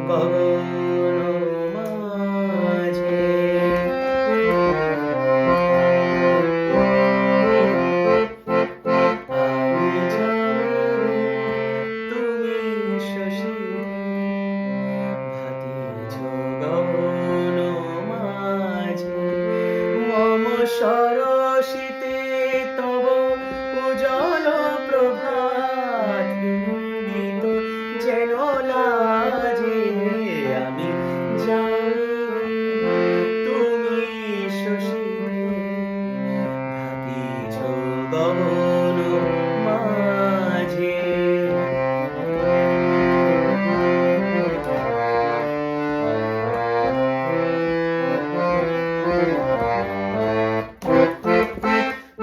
গগন মাঝে। আমি চাঁদ, তুমি শশী, ভাতিজ গগন মাঝে। মম সরসিতে তব উজ্জ্বল প্রভাত বিম্বিত যেন লাজে। আমি জানি তুমি শশী, ভাতিজ গগন মাঝে।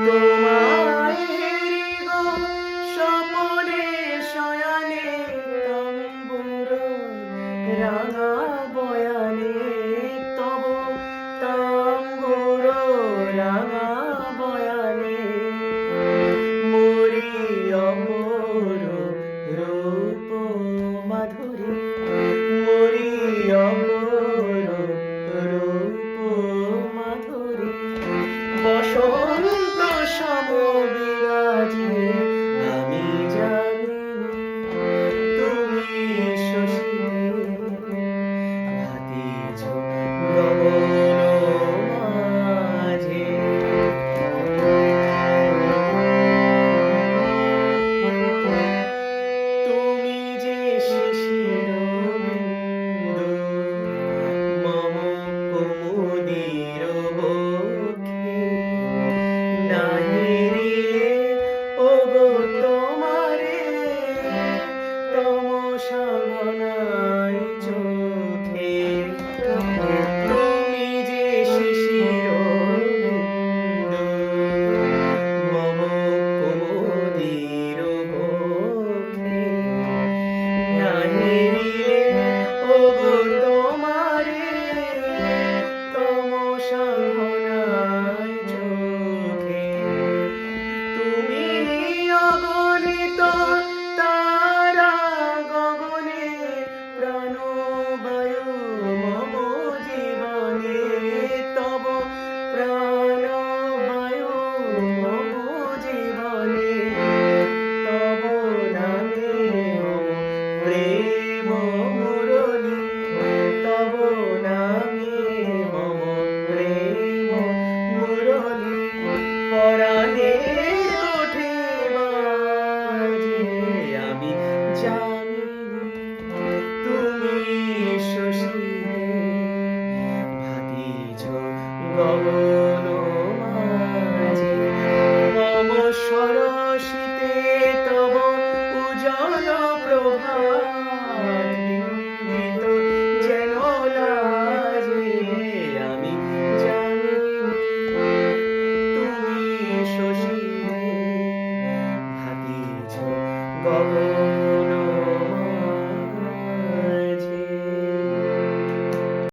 তোমায় হেরি গো স্বপনে শয়ানে, তাম্বুর রাঙা বয়ানে, তব তাম্বুর রাঙা বয়ানে। মরি অপর রূপ মাধুরী, মরি অপর রূপ মাধুরী। বসন্ত সম বিরাজে, আমি জানি তুমি শশী, ভাতিজ গগন মাঝে। তুমি যে শিশির বিন্দু মম কুমুদির বক্ষে, নাহিলে ওগো তোমারে তমসা ঘনাই চোখে। তুমি যে শিশির বিন্দু মম কুমুদির বক্ষে, নাহিলে ওগো তোমারে তমসা ঘনাই চোখে। তুমি অগণিত তারা গগনে, প্রাণবায়ু মম জীবনে, তব প্রাণবায়ু মম জীবনে। তব নামে মম প্রেম মুরলী, তব নামে মম প্রেম মুরলী। পরাণের ওঠে বাজে, আমি জানি তুমি শশী, ভাতিজ গগন মাঝে। মম সরসিতে তব উজ্জ্বল প্রভাত বিম্বিত যেন লাজে। আমি জানি তুমি শশী।